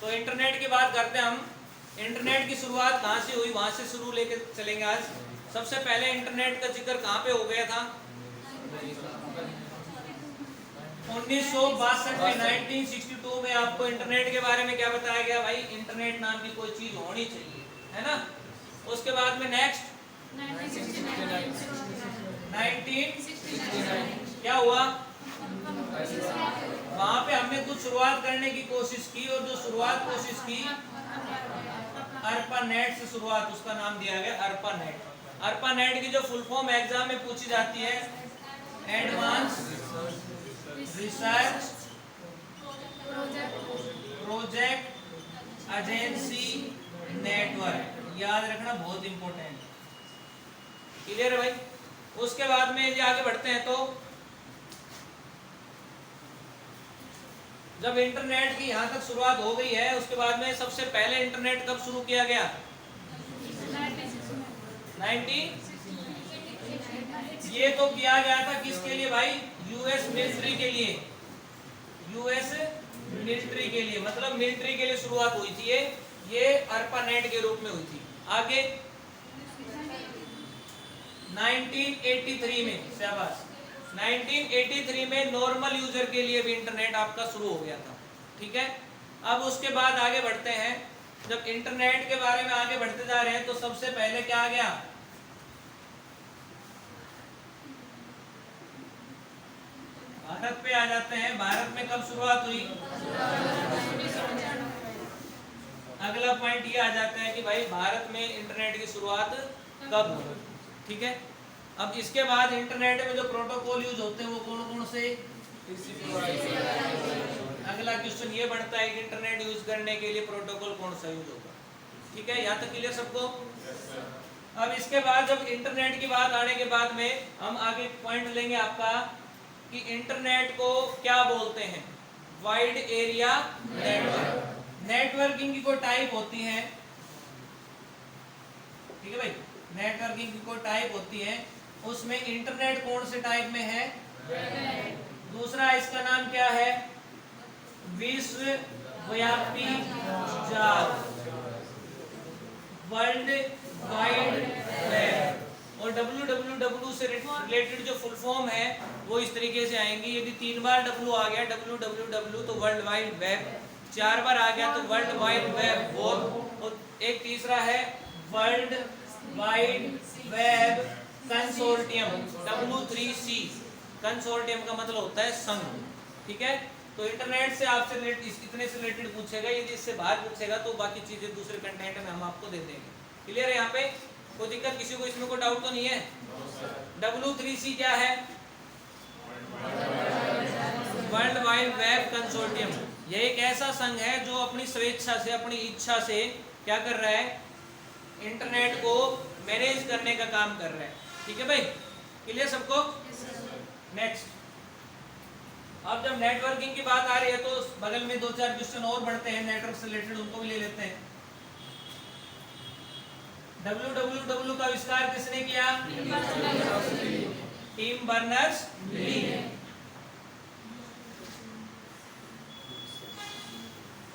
तो इंटरनेट की बात करते हैं हम। इंटरनेट की शुरुआत कहाँ से हुई, वहां से शुरू लेके चलेंगे आज। सबसे पहले इंटरनेट का जिक्र कहाँ पे हो गया था? 1962 में, 1962 में आपको इंटरनेट के बारे में क्या बताया गया भाई? इंटरनेट नाम की कोई चीज होनी चाहिए, है ना। उसके बाद में नेक्स्ट 1969 क्या हुआ? वहां पे हमने कुछ शुरुआत करने की कोशिश की, और जो शुरुआत कोशिश की ARPANET से शुरुआत, उसका नाम दिया गया ARPANET। ARPANET की जो फुल फॉर्म एग्जाम में पूछी जाती है, advance research project agency network. याद रखना, बहुत इंपॉर्टेंट। क्लियर है भाई? उसके बाद में यदि आगे बढ़ते हैं तो जब इंटरनेट की यहां तक शुरुआत हो गई है, उसके बाद में सबसे पहले इंटरनेट कब शुरू किया गया? 90 ये तो किया गया था किसके लिए भाई? यूएस मिलिट्री के लिए। यूएस मिलिट्री के लिए, मतलब मिलिट्री के लिए शुरुआत हुई थी ये ARPANET के रूप में हुई थी। आगे 1983 में, शाबाश, 1983 में नॉर्मल यूजर के लिए भी इंटरनेट आपका शुरू हो गया था। ठीक है, अब उसके बाद आगे बढ़ते हैं। जब इंटरनेट के बारे में आगे बढ़ते जा रहे हैं तो सबसे पहले क्या आ गया? भारत पे आ जाते हैं। भारत में कब शुरुआत हुई? अगला पॉइंट ये आ जाता है कि भाई भारत में इंटरनेट की शुरुआत कब हुई। ठीक है, अब इसके बाद इंटरनेट में जो प्रोटोकॉल यूज होते हैं वो कौन कौन से? अगला क्वेश्चन ये बढ़ता है कि इंटरनेट यूज करने के लिए प्रोटोकॉल कौन सा यूज होगा। ठीक है, यहाँ तक क्लियर सबको? अब इसके बाद जब इंटरनेट की बात आने के बाद में हम आगे पॉइंट लेंगे आपका कि इंटरनेट को क्या बोलते हैं? Wide area network. नेटवर्किंग की कोई टाइप होती है, ठीक है भाई, नेटवर्किंग की कोई टाइप होती है, उसमें इंटरनेट कौन से टाइप में है? दूसरा इसका नाम क्या है? विश्वव्यापी जाल, वर्ल्ड वाइड वेब। और www से रिलेटेड जो फुल फॉर्म है वो इस तरीके से आएंगी। यदि 3 बार w आ गया www तो वर्ल्ड वाइड वेब, 4 बार आ गया तो वर्ल्ड वाइड वेब बोल, और एक तीसरा है world wide web consortium, W3C। Consortium का मतलब होता है संघ। ठीक है, तो इंटरनेट से आपसे इतने से रिलेटेड पूछेगा, यदि इससे बाहर पूछेगा तो बाकी चीजें दूसरे कंटेंट में हम आपको दे देंगे। क्लियर है? यहाँ पे कोई दिक्कत किसी को इसमें कोई डाउट तो नहीं है? W3C क्या है? World wide web consortium. यह एक ऐसा संघ है जो अपनी स्वेच्छा से, अपनी इच्छा से क्या कर रहा है? इंटरनेट को मैनेज करने का काम कर रहा है। ठीक है भाई, क्लियर सबको? नेक्स्ट, अब जब नेटवर्किंग की बात आ रही है तो बगल में 2-4 क्वेश्चन और बढ़ते हैं नेटवर्क से रिलेटेड, उनको भी ले लेते हैं। www का आविष्कार किसने किया? Tim Berners Lee.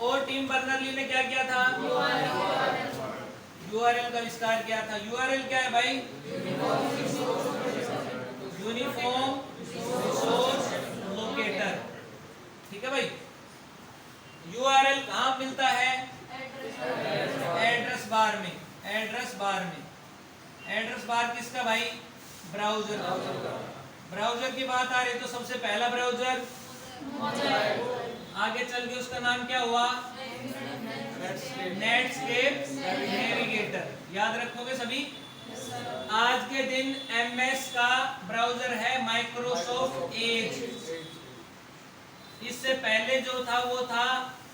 और टिम बर्नर्स-ली ने क्या किया था? URL का आविष्कार किया था। URL क्या है भाई? Uniform resource locator. ठीक है भाई, URL कहाँ मिलता है? एड्रेस बार में। एड्रेस बार में। एड्रेस बार किसका भाई? ब्राउजर। ब्राउजर की बात आ रही है तो सबसे पहला ब्राउजर, आगे चल के उसका नाम क्या हुआ? Netscape navigator. याद रखोगे सभी? आज के दिन MS का ब्राउजर है माइक्रोसॉफ्ट एज। इससे पहले जो था वो था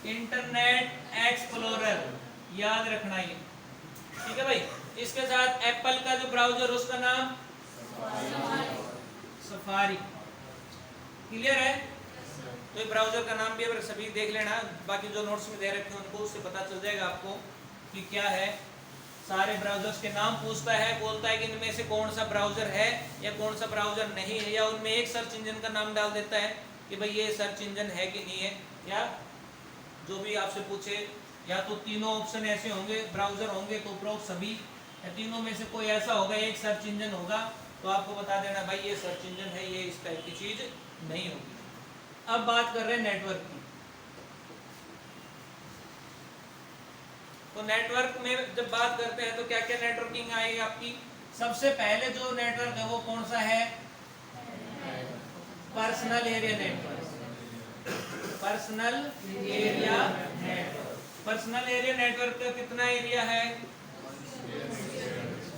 इंटरनेट एक्सप्लोरर। याद रखना ये। ठीक है भाई, इसके साथ एप्पल का जो ब्राउजर उसका नाम सफारी। क्लियर है? तो ये ब्राउजर का नाम भी अगर सभी देख लेना, बाकी जो नोट्स में दे रखे हैं उनको, उससे पता चल जाएगा आपको कि क्या है। सारे ब्राउजर्स के नाम पूछता है, बोलता है कि इनमें से कौन सा ब्राउजर है या कौन सा ब्राउजर नहीं है, या उनमें एक सर्च इंजन का नाम डाल देता है कि भाई ये सर्च इंजन है कि नहीं है, या जो भी आपसे पूछे, या तो तीनों ऑप्शन ऐसे होंगे, ब्राउजर होंगे तो उपरोक्त सभी, या तीनों में से कोई ऐसा होगा, एक सर्च इंजन होगा, तो आपको बता देना भाई ये सर्च इंजन है, ये इस टाइप की चीज नहीं होगी। अब बात कर रहे हैं नेटवर्क की। तो नेटवर्क में जब बात करते हैं तो क्या क्या नेटवर्किंग आएगी आपकी। सबसे पहले जो नेटवर्क है वो कौन सा है, personal area network. Personal area network, personal area network का कितना एरिया है,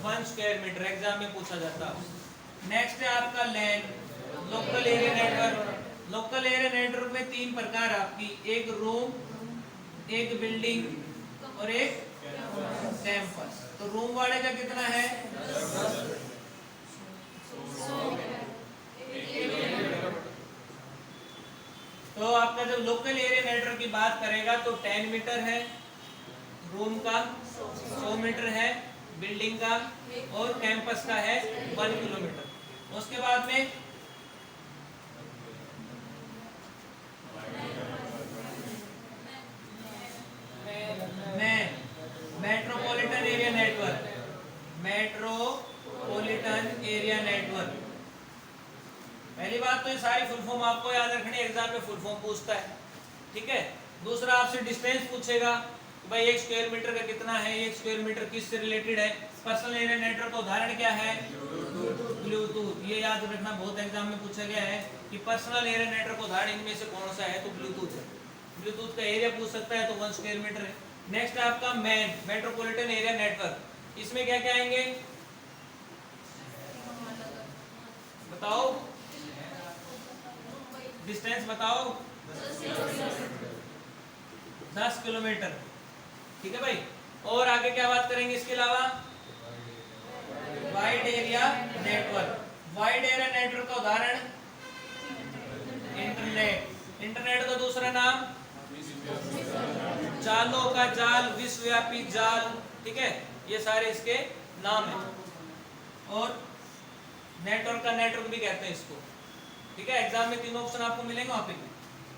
1 स्क्वायर मीटर, एग्जाम में पूछा जाता है। नेक्स्ट है आपका LAN, local area network. Local area network में 3 प्रकार आपकी, एक रूम, एक बिल्डिंग और एक कैंपस। तो रूम वाले का कितना है, तो आपका जब लोकल एरिया नेटवर्क की बात करेगा तो 10 मीटर है, रूम का 100 मीटर है, बिल्डिंग का और कैंपस का है 1 किलोमीटर। उसके बाद में metropolitan area network, metropolitan area network. पहली बात तो ये सारी फुल फॉर्म आपको याद रखनी, एग्जाम में फुल फॉर्म पूछता है, ठीक है। दूसरा आपसे डिस्टेंस पूछेगा, भाई 1 स्क्वायर मीटर का कितना है, 1 स्क्वायर मीटर किससे रिलेटेड है। पर्सनल एरिया नेटवर्क का उदाहरण क्या है, ब्लूटूथ। ये याद रखना, बहुत एग्जाम में पूछा गया है कि पर्सनल एरिया नेटवर्क उदाहरण इनमें से कौन सा है, तो ब्लूटूथ है। ब्लूटूथ का एरिया पूछ सकता है तो 1 स्क्वायर मीटर है। नेक्स्ट है आपका मैन, मेट्रोपॉलिटन एरिया नेटवर्क। इसमें क्या क्या आएंगे बताओ, डिस्टेंस बताओ, 10 किलोमीटर, ठीक है भाई। और आगे क्या बात करेंगे इसके अलावा, wide area network. Wide area network का उदाहरण इंटरनेट। इंटरनेट का दूसरा नाम जालों का जाल, विश्वव्यापी जाल, ठीक है, ये सारे इसके नाम हैं। और नेटवर्क का नेटवर्क भी कहते हैं इसको, ठीक है। एग्जाम में 3 ऑप्शन आपको मिलेंगे वहां पे।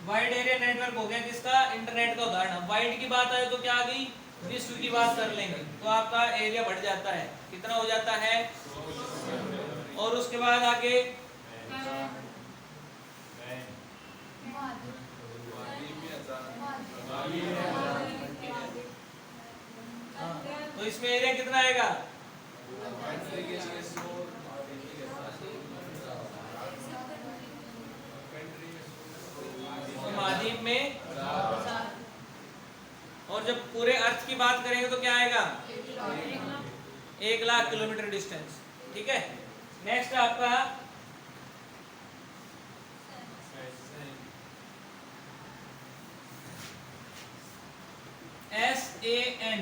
वाइड एरिया नेटवर्क हो गया किसका, इंटरनेट का उदाहरण। वाइड की बात आए तो क्या आ गई, विश्व की बात कर लेंगे तो आपका एरिया बढ़ जाता है, कितना हो जाता है। और उसके बाद आगे तो इसमें एरिया कितना आएगा, महाद्वीप में। और जब पूरे अर्थ की बात करेंगे तो क्या आएगा, 1 लाख किलोमीटर डिस्टेंस, ठीक है। नेक्स्ट आपका SAN,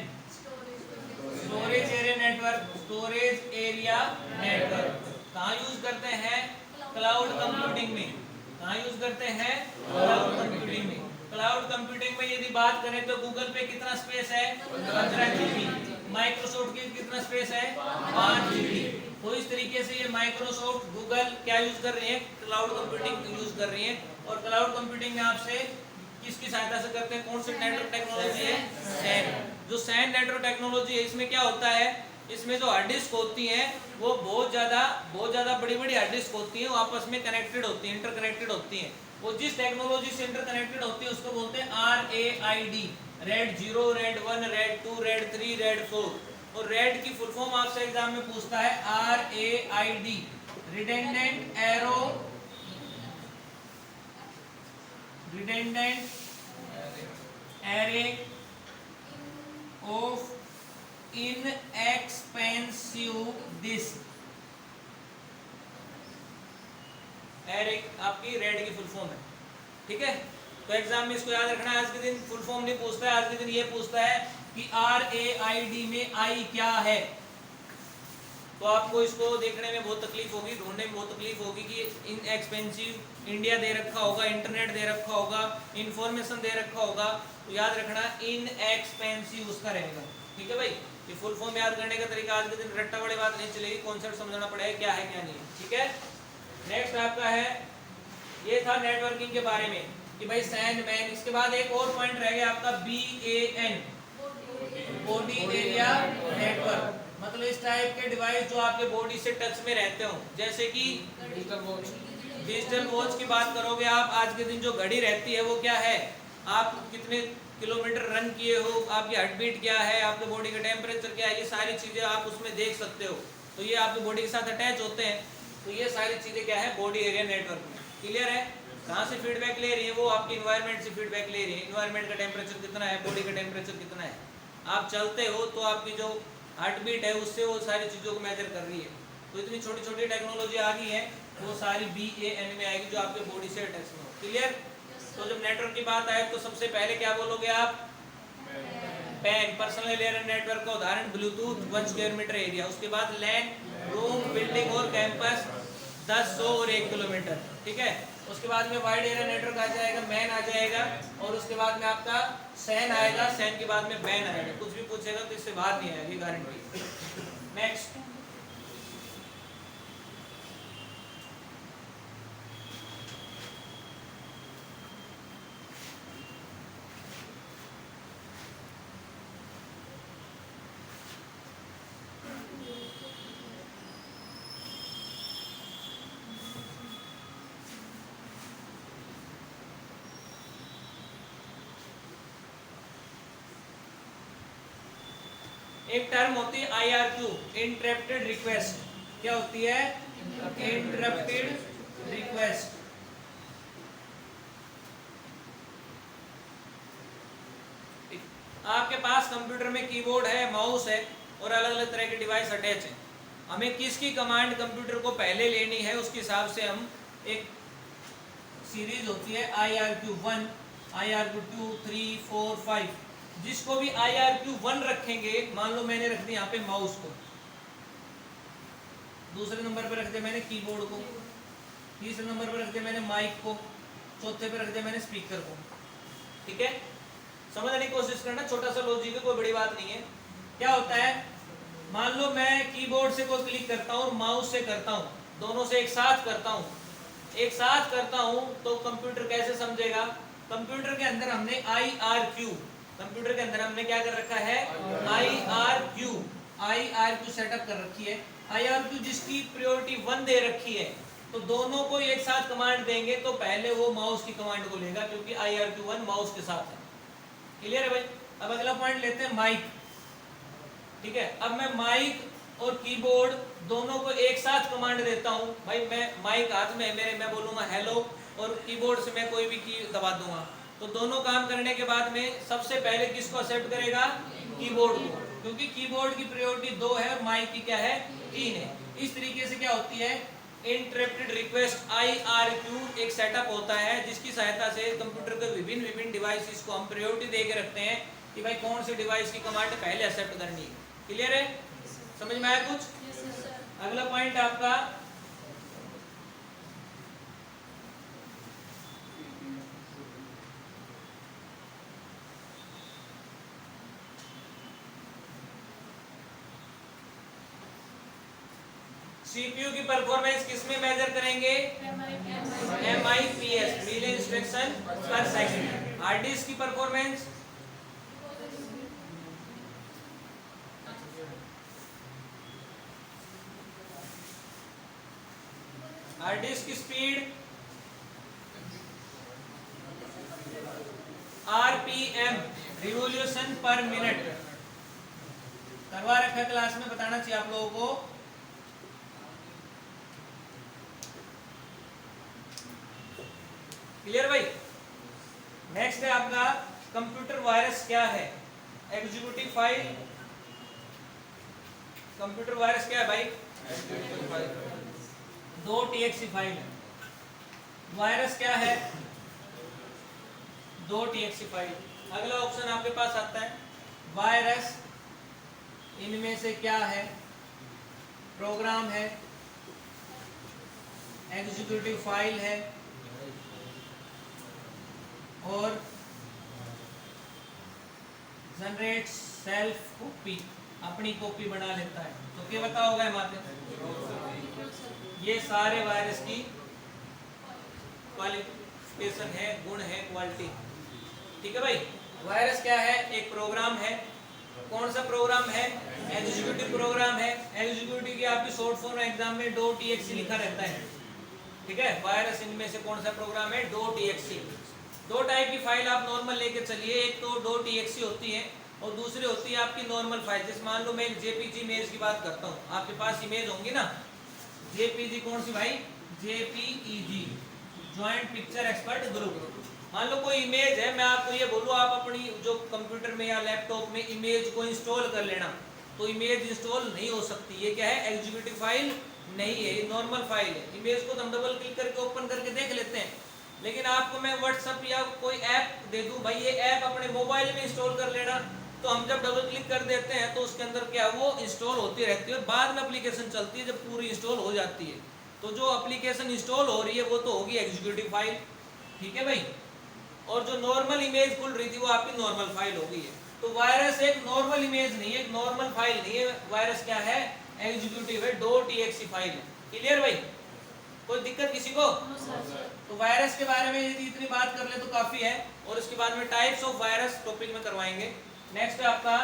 storage area network. Storage area network कहाँ यूज करते हैं, क्लाउड कंप्यूटिंग में। कहाँ यूज करते हैं, क्लाउड कंप्यूटिंग में। क्लाउड कंप्यूटिंग में यदि बात करें तो गूगल पे कितना स्पेस है, 15 GB। माइक्रोसॉफ्ट की कितना स्पेस है, 5 GB। तो इस तरीके से ये माइक्रोसॉफ्ट, गूगल क्या यूज कर रही है, क्लाउड कंप्यूटिंग यूज कर रही है। और क्लाउड कंप्यूटिंग में आपसे किसकी सहायता से करते हैं, कौन सी नेटवर्क टेक्नोलॉजी है, सैन। जो सैन नेटवर्क टेक्नोलॉजी है, इसमें क्या होता है, इसमें जो हार्ड डिस्क होती हैं वो बहुत ज़्यादा बड़ी हार्ड डिस्क होती हैं, वो आपस में कनेक्टेड होती हैं, इंटरकनेक्टेड होती हैं। वो जिस टेक्नोलॉजी से इंटरकनेक्टेड होती है उसको बोलते हैं RAID, red 0, red 1, red 2, red 3, red 4। और रेड की फुल फॉर्म आपसे एग्जाम में पूछता है RAID, redundant arrow, redundant array of inexpensive disk. Array आपकी रेड की फुल फॉर्म है, ठीक है। तो एग्जाम में इसको याद रखना है। आज के दिन फुल फॉर्म नहीं पूछता है, आज के दिन ये पूछता है कि RAID में आई क्या है। तो आपको इसको देखने में बहुत तकलीफ होगी, ढूंढने में बहुत तकलीफ होगी कि इनएक्सपेंसिव इंडिया दे रखा होगा, इंटरनेट दे रखा होगा, इंफॉर्मेशन दे रखा होगा, तो याद रखना इनएक्सपेंसिव उसका रहेगा, ठीक है भाई। ये फुल फॉर्म याद करने का तरीका, आज के दिन रट्टा बड़े बात नहीं चलेगी, कॉन्सेप्ट समझना पड़ेगा क्या है क्या नहीं, ठीक है। नेक्स्ट आपका है, ये था नेटवर्किंग के बारे में। कि भाई सैन मैन। इसके बाद एक और पॉइंट रह गया आपका BAN, बॉडी एरिया नेटवर्क। मतलब इस टाइप के डिवाइस जो आपके बॉडी से टच में रहते हो, जैसे कि डिजिटल वॉच की बात करोगे आप, आज के दिन जो घड़ी रहती है वो क्या है, आप कितने किलोमीटर रन किए हो, आपकी हार्ट बीट क्या है, आपके बॉडी का टेम्परेचर क्या है, ये सारी चीजें आप उसमें देख सकते हो। तो ये आपकी बॉडी के साथ अटैच होते हैं। तो ये सारी चीजें क्या है, बॉडी एरिया नेटवर्क में। क्लियर है? कहाँ से फीडबैक ले रही है वो, आपकी इन्वायरमेंट से फीडबैक ले रही है। इन्वायरमेंट का टेम्परेचर कितना है, बॉडी का टेम्परेचर कितना है, आप चलते हो तो आपकी जो हार्ट बीट है उससे वो सारी चीज़ों को मेजर कर रही है। तो इतनी छोटी छोटी टेक्नोलॉजी आ गई है, वो सारी BAN में आएगी जो आपके बॉडी से अटैच में हो। क्लियर? तो जब नेटवर्क की बात आए तो सबसे पहले क्या बोलोगे आप, पैन, पर्सनल एरिया नेटवर्क का उदाहरण ब्लूटूथ 1 स्क्वायर मीटर एरिया। उसके बाद लैन, रूम, बिल्डिंग और कैंपस 10, 100 और 1 किलोमीटर। ठीक है? उसके बाद में वाइड एरिया नेटवर्क आ जाएगा, मैन आ जाएगा, और उसके बाद में आपका सैन आएगा, सैन के बाद में बैन आएगा। कुछ भी पूछेगा तो इससे बाहर नहीं आएगी, गारंटी। नेक्स्ट, एक टर्म होती है IRQ, इंटरप्टेड रिक्वेस्ट। क्या होती है? Interrupted request. आपके पास कंप्यूटर में कीबोर्ड है, माउस है और अलग अलग तरह के डिवाइस अटैच है। हमें किसकी कमांड कंप्यूटर को पहले लेनी है, उसके हिसाब से हम एक सीरीज होती है IRQ1, IRQ2, 3, 4, 5। जिसको भी IRQ1 रखेंगे, मान लो मैंने रख दिया यहाँ पे माउस को, दूसरे नंबर पे रख दिया मैंने कीबोर्ड को, तीसरे नंबर पे रख दिया मैंने माइक को, चौथे पे रख दिया मैंने स्पीकर को। ठीक है? समझने की कोशिश करना, छोटा सा लॉजिक है, कोई बड़ी बात नहीं है। क्या होता है, मान लो मैं कीबोर्ड से कोई क्लिक करता हूँ, माउस से करता हूँ, दोनों से एक साथ करता हूँ, एक साथ करता हूँ, तो कंप्यूटर कैसे समझेगा? कंप्यूटर के अंदर हमने IRQ, कंप्यूटर के अंदर हमने क्या कर रखा है, IRQ सेटअप कर रखी है। IRQ जिसकी प्रायोरिटी 1 दे रखी है, तो दोनों को एक साथ कमांड देंगे तो पहले वो माउस की कमांड को लेगा, क्योंकि IRQ1 माउस के साथ है। क्लियर है भाई? अब अगला पॉइंट लेते हैं, माइक। ठीक है? अब मैं माइक और कीबोर्ड दोनों को एक साथ कमांड देता हूं। भाई मैं माइक हाथ में मेरे, मैं बोलूंगा हेलो, और कीबोर्ड से मैं कोई भी की दबा दूंगा, तो दोनों काम करने के बाद में सबसे पहले किसको एक्सेप्ट करेगा? कीबोर्ड को, क्योंकि कीबोर्ड की प्रायोरिटी 2 है और माइक की क्या है, 3 है। इस तरीके से क्या होती है, इंटरप्टेड रिक्वेस्ट IRQ एक सेटअप होता है जिसकी सहायता से कंप्यूटर के विभिन्न डिवाइसेस को हम प्रायोरिटी दे के रखते हैं कि भाई कौन से डिवाइस की कमांड पहले एक्सेप्ट करनी है। क्लियर है? समझ में आया कुछ? अगला पॉइंट आपका CPU की परफॉर्मेंस किसमें मेजर करेंगे? MIPS, मिलियन इंस्ट्रक्शन पर सेकंड। हार्ड डिस्क की परफॉर्मेंस हार्ड डिस्क की स्पीड RPM, रिवॉल्यूशन पर मिनट। करवा रखा क्लास में, बताना चाहिए आप लोगों को। क्लियर भाई? नेक्स्ट है आपका कंप्यूटर वायरस क्या है? Executive file. कंप्यूटर वायरस क्या है भाई? 2 TXT फाइल है। वायरस क्या है? 2 TXT फाइल। अगला ऑप्शन आपके पास आता है वायरस, इनमें से क्या है? प्रोग्राम है, एग्जीक्यूटिव फाइल है, और जनरेट सेल्फ कॉपी, अपनी कॉपी बना लेता है। तो क्या बता होगा माते? ये सारे वायरस की स्पेसिफिकेशन है, गुण है, क्वालिटी। ठीक है भाई। वायरस क्या है? एक प्रोग्राम है। कौन सा प्रोग्राम है? एग्जीक्यूटिव प्रोग्राम है। एग्जीक्यूटिव की आपकी शॉर्ट फॉर्म एग्जाम में .exe लिखा रहता है। ठीक है। वायरस इनमें से कौन सा प्रोग्राम है? .exe। दो टाइप की फाइल आप नॉर्मल लेके चलिए, एक तो .exe होती है और दूसरी होती है आपकी नॉर्मल फाइल। जैसे मान लो मैं जेपीजी इमेज की बात करता हूँ, आपके पास इमेज होंगी ना, जेपीजी कौन सी भाई? JPEG, joint picture expert group. मान लो कोई इमेज है, मैं आपको ये बोलूँ आप अपनी जो कंप्यूटर में या लैपटॉप में इमेज को इंस्टॉल कर लेना, तो इमेज इंस्टॉल नहीं हो सकती। ये क्या है? एग्जीक्यूटिव फाइल नहीं है, ये नॉर्मल फाइल है। इमेज को तो हम डबल क्लिक करके ओपन करके देख लेते हैं, लेकिन आपको मैं व्हाट्सएप या कोई ऐप दे दूं, भाई ये ऐप अपने मोबाइल में इंस्टॉल कर लेना, तो हम जब डबल क्लिक कर देते हैं तो उसके अंदर क्या वो इंस्टॉल होती रहती है और बाद में एप्लीकेशन चलती है जब पूरी इंस्टॉल हो जाती है। तो जो एप्लीकेशन इंस्टॉल हो रही है वो तो होगी एग्जीक्यूटिव फाइल। ठीक है भाई। और जो नॉर्मल इमेज खुल रही थी वो आपकी नॉर्मल फाइल हो गई है। तो वायरस एक नॉर्मल इमेज नहीं है, एक नॉर्मल फाइल नहीं है। वायरस क्या है? एग्जीक्यूटिव है, .exe फाइल है। क्लियर भाई? कोई दिक्कत किसी को? तो वायरस के बारे में यदि इतनी बात कर ले तो काफी है, और इसके बाद में टाइप्स ऑफ वायरस टॉपिक में करवाएंगे। नेक्स्ट है आपका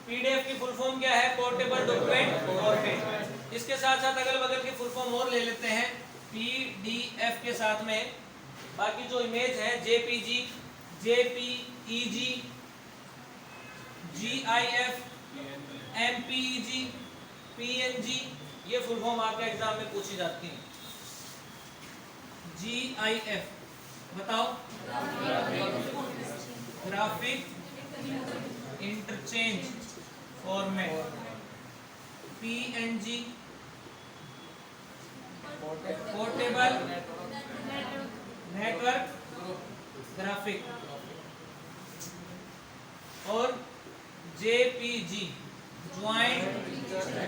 पीडीएफ की फुल फॉर्म क्या है? Portable document format. इसके साथ साथ अगल बगल की फुल फॉर्म और ले लेते हैं पीडीएफ के साथ में। बाकी जो इमेज है JPG, JPEG, GIF, MPEG, PNG, ये फुल फॉर्म आपके एग्जाम में पूछी जाती है। जीआईएफ बताओ? Graphic interchange format. PNG portable network graphic, और JPG joint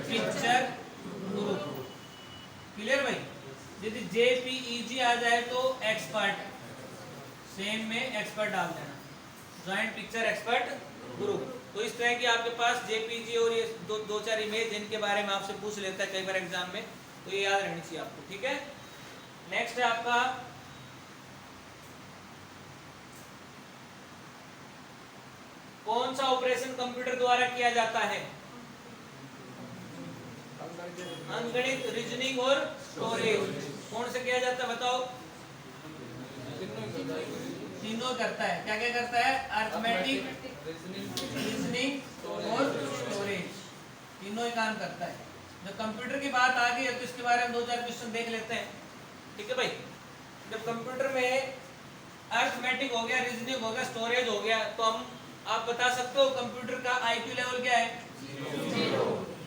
picture group. Clear भाई? यदि जेपीईजी आ जाए तो एक्सपर्ट, सेम में एक्सपर्ट डाल देना, ज्वाइंट पिक्चर एक्सपर्ट ग्रुप। तो इस तरह की आपके पास जेपीजी और ये दो चार इमेज जिनके बारे में आपसे पूछ लेता है कई बार एग्जाम में, तो ये याद रहनी चाहिए आपको। ठीक है। नेक्स्ट है आपका कौन सा ऑपरेशन कंप्यूटर द्वारा किया जाता है? अंकगणित, रीजनिंग और स्टोरेज। कौन से किया जाता है बताओ? तीनों करता है। क्या क्या करता है? अरिथमेटिक, रीजनिंग और स्टोरेज, तीनों ही काम करता है। जब कंप्यूटर की बात आ गई है तो इसके बारे में दो चार क्वेश्चन देख लेते हैं। ठीक है भाई। जब कंप्यूटर में अरिथमेटिक हो गया, रीजनिंग हो गया, स्टोरेज हो गया, तो हम आप बता सकते हो कंप्यूटर का आईक्यू लेवल क्या है?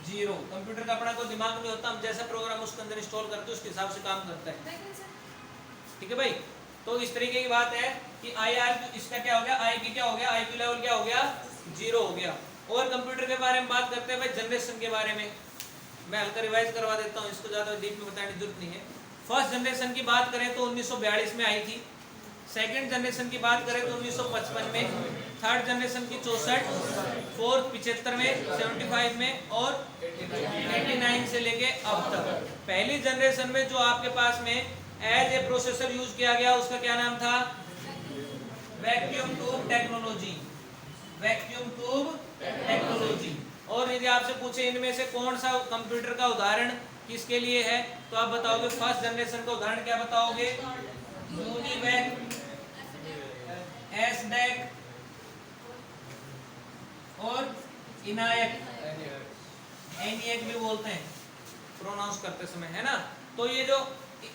जीरो। कंप्यूटर का अपना कोई दिमाग नहीं होता, हम जैसा प्रोग्राम उसके अंदर इंस्टॉल करते हैं उसके हिसाब से काम करता है। ठीक है भाई। तो इस तरीके की बात है कि इसका क्या हो गया? आईक्यू क्या हो गया? आईक्यू लेवल क्या हो गया? जीरो हो गया। और कंप्यूटर के बारे में बात करते हैं भाई जनरेशन के बारे में, मैं हल्का रिवाइज करवा देता हूँ, इसको ज्यादा डीप में बताने की जरूरत नहीं है। फर्स्ट जनरेशन की बात करें तो 1942 में आई थी। सेकेंड जनरेशन की बात करें तो 1955 में, थर्ड जनरेशन की 64, फोर्थ 75 में, 75 में और 89 से लेके अब तक। पहली जनरेशन में जो आपके पास में एज ए प्रोसेसर यूज किया गया उसका क्या नाम था? Vacuum tube technology. Vacuum tube technology. और यदि आपसे पूछे इनमें से कौन सा कंप्यूटर का उदाहरण किसके लिए है, तो आप बताओगे फर्स्ट जनरेशन का उदाहरण क्या बताओगे? यूनिवैक, एसडेक और इनायक, एनिएक भी बोलते हैं प्रोनाउंस करते समय, है ना। तो ये जो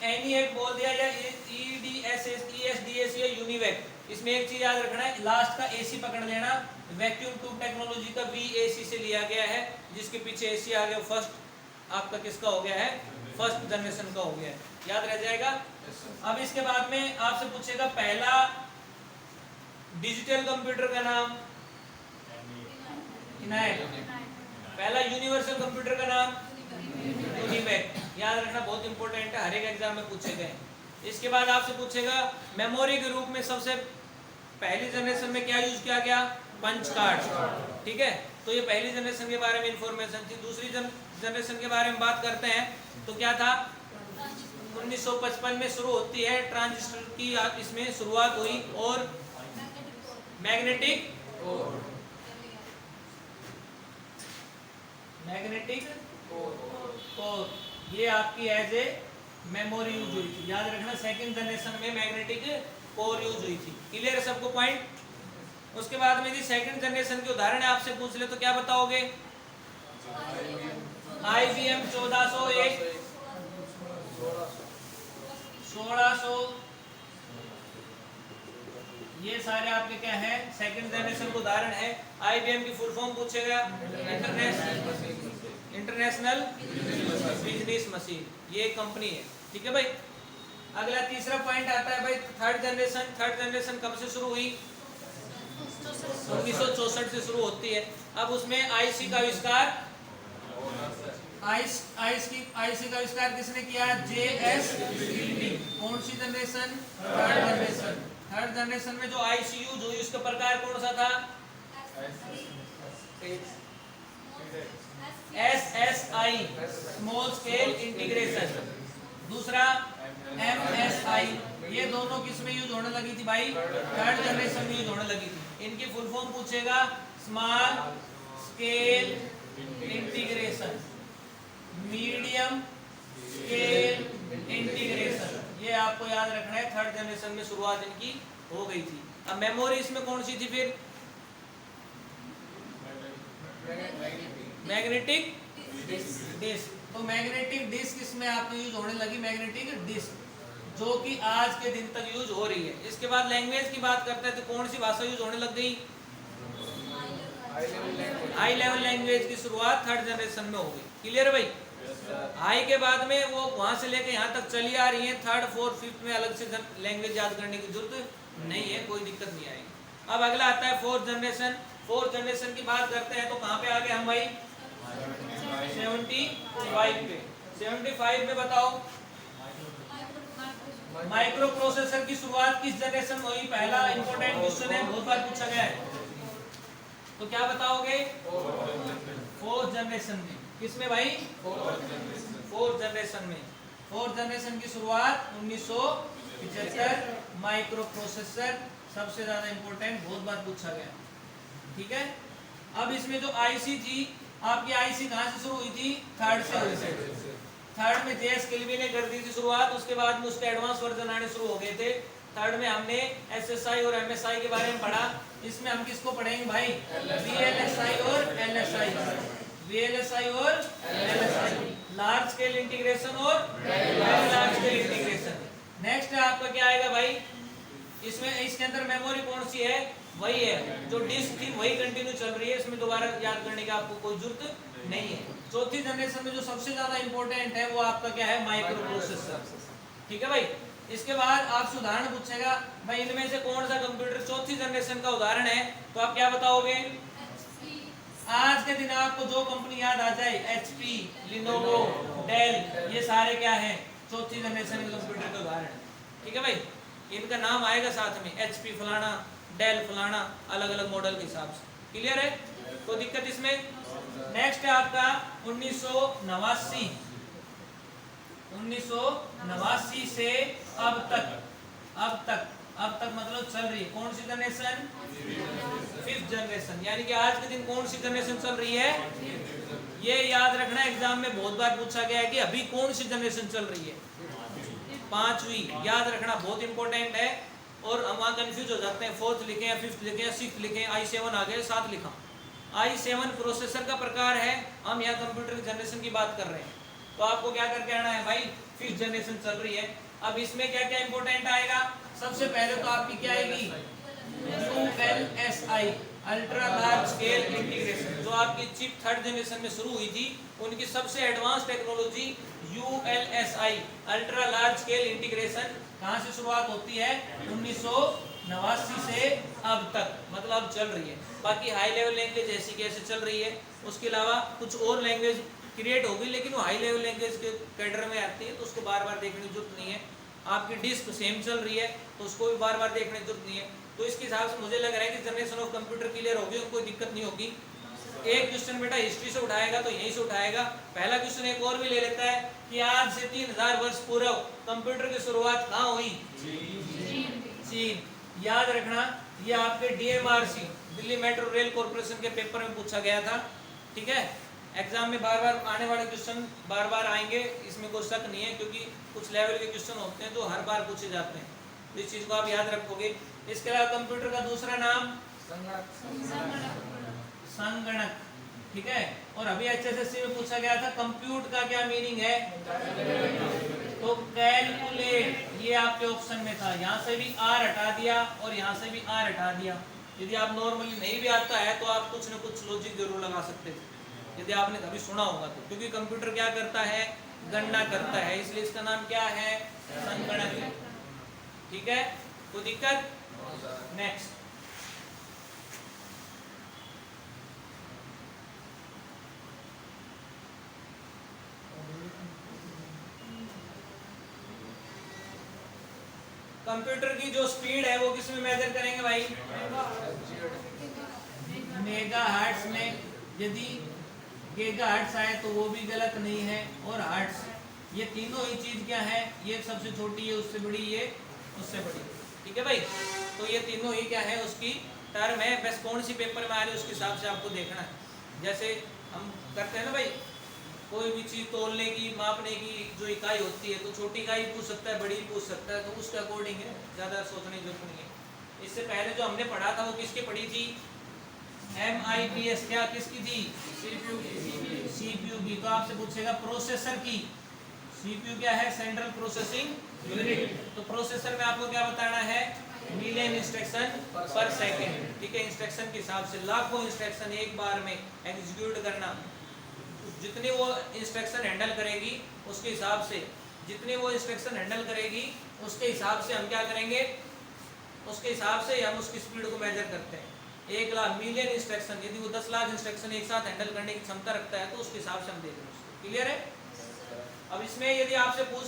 एनिएक बोल दिया या ESDS या यूनिवैक, इसमें एक चीज याद रखना है, लास्ट का एसी पकड़ लेना। वैक्यूम ट्यूब टेक्नोलॉजी का VAC से लिया गया है, जिसके पीछे एसी आ गया, फर्स्ट आपका किसका हो गया है? फर्स्ट जनरेशन का हो गया है, याद रह जाएगा। अब इसके बाद में आपसे पूछेगा पहला डिजिटल कंप्यूटर का नाम? इनायक। पहला यूनिवर्सल कंप्यूटर का नाम? यूनिवैक। याद रखना, बहुत इंपॉर्टेंट है, हर एक एग्जाम में पूछे गए। इसके बाद आपसे पूछेगा मेमोरी के रूप में सबसे पहली जनरेशन में क्या यूज किया गया? Punch card. ठीक है। तो ये पहली जनरेशन के बारे में इंफॉर्मेशन थी। दूसरी जनरेशन के बारे में बात करते हैं तो क्या था? 1955 में शुरू होती है, ट्रांजिस्टर की इसमें शुरुआत हुई। और मैग्नेटिक कोर, ये आपकी एज ए मेमोरी यूज हुई थी। याद रखना सेकंड जनरेशन में मैग्नेटिक कोर यूज हुई थी। क्लियर है सबको पॉइंट? उसके बाद में यदि सेकंड जनरेशन के उदाहरण आपसे पूछ ले तो क्या बताओगे? IBM 1401, 1600, ये सारे आपके क्या है सेकंड जनरेशन के उदाहरण है। IBM की फुल फॉर्म पूछेगा इंटरनेशनल बिजनेस मशीन, ये कंपनी है। ठीक है भाई। अगला तीसरा पॉइंट आता है भाई थर्ड जनरेशन। थर्ड जनरेशन कब से शुरू हुई? 1964 से शुरू होती है। अब उसमें आईसी का आविष्कार आईसी का आविष्कार किसने किया? JS गिल्डिंग। कौन सी generation? Third generation. Third generation में जो आईसी यूज हुई उसका प्रकार कौन सा था? SSI small scale integration. दूसरा MSI। ये दोनों किस में यूज होने लगी थी भाई? थर्ड जनरेशन में यूज होने लगी थी। इनकी फुल फॉर्म पूछेगा small scale integration, medium scale integration. ये आपको याद रखना है। थर्ड जनरेशन में शुरुआत इनकी हो गई थी। अब मेमोरी इसमें कौन सी थी फिर? Magnetic disk. तो मैग्नेटिक डिस्क इसमें आपको यूज होने लगी, मैग्नेटिक डिस्क, जो कि आज के दिन तक यूज हो रही है। इसके बाद लैंग्वेज की बात करते हैं तो कौन सी भाषा यूज होने लग गई? हाई लेवल लैंग्वेज की शुरुआत थर्ड जनरेशन में हो गई। क्लियर है भाई? हाई के बाद में वो वहां से लेकर यहाँ तक चली आ रही है। थर्ड फोर्थ फिफ्थ में अलग से लैंग्वेज याद करने की जरूरत नहीं है, कोई दिक्कत नहीं आएगी। अब अगला आता है फोर्थ जनरेशन। फोर्थ जनरेशन की बात करते हैं तो कहाँ पे आ गए हम भाई? 75 पे। 75 में बताओ माइक्रो प्रोसेसर की शुरुआत किस जनरेशन में हुई? पहला इंपॉर्टेंट क्वेश्चन है, बहुत बार पूछा गया है। तो क्या बताओगे? फोर्थ जनरेशन में। किसमें भाई? फोर्थ जनरेशन में। फोर्थ जनरेशन की शुरुआत 1975। माइक्रो प्रोसेसर सबसे ज्यादा इंपॉर्टेंट, बहुत बार पूछा गया। ठीक है। अब इसमें जो आईसी थी आपकी, आईसी कहां से शुरू हुई थी? थर्ड से हुई थी। थर्ड में JS किल्वी ने कर दी थी शुरुआत। उसके बाद में उसके एडवांस वर्जन आने शुरू हो गए थे। थर्ड में हमने SSI और MSI के बारे में पढ़ा। इसमें हम किसको पढ़ेंगे भाई? VLSI और LSI। VLSI और LSI, लार्ज स्केल इंटीग्रेशन और very large scale integration. Next आपका क्या आएगा भाई? इसमें इसके अंदर मेमोरी कौन सी है? वही है जो डिस्क थी, वही कंटिन्यू चल रही है। इसमें दोबारा याद करने की आपको कोई जरूरत नहीं है। चौथी जनरेशन में जो सबसे ज्यादा इंपॉर्टेंट है वो आपका क्या है? Micro processor. ठीक है भाई। इसके बाद आपसे उदाहरण पूछेगा भाई इनमें से कौन सा कंप्यूटर चौथी जनरेशन का उदाहरण है? तो आप क्या बताओगे? आज के दिन आपको जो कंपनी याद आ जाए, HP, लिनोवो, डेल, ये सारे क्या हैं? चौथी जनरेशन के कंप्यूटर के उदाहरण। ठीक है भाई। इनका नाम आएगा साथ में, HP फलाना, डेल फलाना, अलग अलग मॉडल के हिसाब से। क्लियर है? कोई दिक्कत इसमें? नेक्स्ट है आपका 1989। 1989 से अब तक मतलब चल रही है कौन सी जनरेशन? Fifth generation. यानी कि आज के दिन कौन सी जनरेशन चल रही है? ये याद रखना, एग्जाम में बहुत बार पूछा गया है कि अभी कौन सी जनरेशन चल रही है? पांचवी। याद रखना, बहुत इंपॉर्टेंट है। और हम वहाँ कंफ्यूज हो जाते हैं, फोर्थ लिखें या फिफ्थ लिखें या सिक्स लिखें। i7 आ गए, 7 लिखा। i7 प्रोसेसर का प्रकार है। हम यहाँ कंप्यूटर की जनरेशन की बात कर रहे हैं, तो आपको क्या करके आना है भाई? फिफ्थ जनरेशन चल रही है। अब इसमें क्या क्या इंपॉर्टेंट आएगा? सबसे पहले तो आपकी क्या आएगी? ULSI, ultra large scale integration. जो आपकी चिप थर्ड जनरेशन में शुरू हुई थी, उनकी सबसे advance technology ULSI, ultra large scale integration. कहाँ से शुरुआत होती है? 1989 से अब तक, मतलब अब चल रही है। बाकी हाई लेवल लैंग्वेज ऐसी कैसे चल रही है। उसके अलावा कुछ और लैंग्वेज क्रिएट होगी, लेकिन वो हाई लेवल लैंग्वेज के कैडर में आती है, तो उसको बार बार देखने की जरूरत नहीं है। आपकी डिस्क सेम चल रही है, तो उसको भी बार बार देखने की जरूरत नहीं है। तो इसके हिसाब से मुझे लग रहा है कि जनरेशन ऑफ कंप्यूटर क्लियर होगी और कोई दिक्कत नहीं होगी। एक क्वेश्चन बेटा हिस्ट्री से उठाएगा तो यहीं से उठाएगा। पहला क्वेश्चन एक और भी ले लेता है कि आज से 3000 वर्ष पूर्व कंप्यूटर की शुरुआत कहाँ हुई? चीन। याद रखना, ये आपके DMRC Delhi metro rail corporation के पेपर में पूछा गया था। ठीक है, एग्जाम में बार बार आने वाले क्वेश्चन बार बार आएंगे, इसमें कोई शक नहीं है, क्योंकि कुछ लेवल के क्वेश्चन होते हैं जो हर बार पूछे जाते हैं, तो इस चीज को आप याद रखोगे। इसके अलावा कंप्यूटर का दूसरा नाम संगणक। ठीक है, और अभी HSSC में पूछा गया था कंप्यूट का क्या मीनिंग है, तो कैलकुलेट, ये आपके ऑप्शन में था। यहाँ से भी R हटा दिया और यहाँ से भी R हटा दिया। यदि आप नॉर्मली नहीं भी आता है तो आप कुछ न कुछ लॉजिक जरूर लगा सकते थे, यदि आपने कभी सुना होगा तो, क्योंकि कंप्यूटर क्या करता है, गणना करता है, इसलिए इसका नाम क्या है, संगणक। ठीक है, कोई दिक्कत? नेक्स्ट, कंप्यूटर की जो स्पीड है वो किस में मेजर करेंगे भाई? मेगाहर्ट्ज में। यदि गीगाहर्ट्ज आए तो वो भी गलत नहीं है, और हर्ट्ज, ये तीनों ही चीज क्या है, ये सबसे छोटी है, उससे बड़ी, ये उससे बड़ी। ठीक है भाई, तो ये तीनों ही क्या है, उसकी टर्म है। बस कौन सी पेपर में आ रही है उसके हिसाब से आपको देखना है। जैसे हम करते हैं ना भाई, कोई भी चीज तोलने की, मापने की जो इकाई होती है, तो छोटी इकाई पूछ सकता है, बड़ी पूछ सकता है, तो उसके अकॉर्डिंग है, ज़्यादा सोचने की जरूरत नहीं है। इससे पहले जो हमने पढ़ा था वो किसकी पढ़ी थी, MIPS, क्या किसकी थी, CPU की। तो आपसे पूछेगा प्रोसेसर की, CPU क्या है, सेंट्रल प्रोसेसिंग यूनिट। तो प्रोसेसर में आपको क्या बताना है, मिलियन इंस्ट्रक्शन पर सेकेंड। ठीक है, इंस्ट्रक्शन के हिसाब से लाखों इंस्ट्रक्शन एक बार में एग्जीक्यूट करना। जितनी वो इंस्ट्रक्शन हैंडल करेगी उसके हिसाब से, जितनी वो इंस्ट्रक्शन हैंडल करेगी उसके हिसाब से हम क्या करेंगे, उसके हिसाब से हम उसकी स्पीड को मेजर करते हैं। 1 लाख मिलियन इंस्ट्रक्शन, यदि वो 10 लाख इंस्ट्रक्शन एक साथ हैंडल करने की क्षमता रखता है तो उसके हिसाब से हम देख रहे हैं। क्लियर है? अब इसमें यदि आपसे पूछ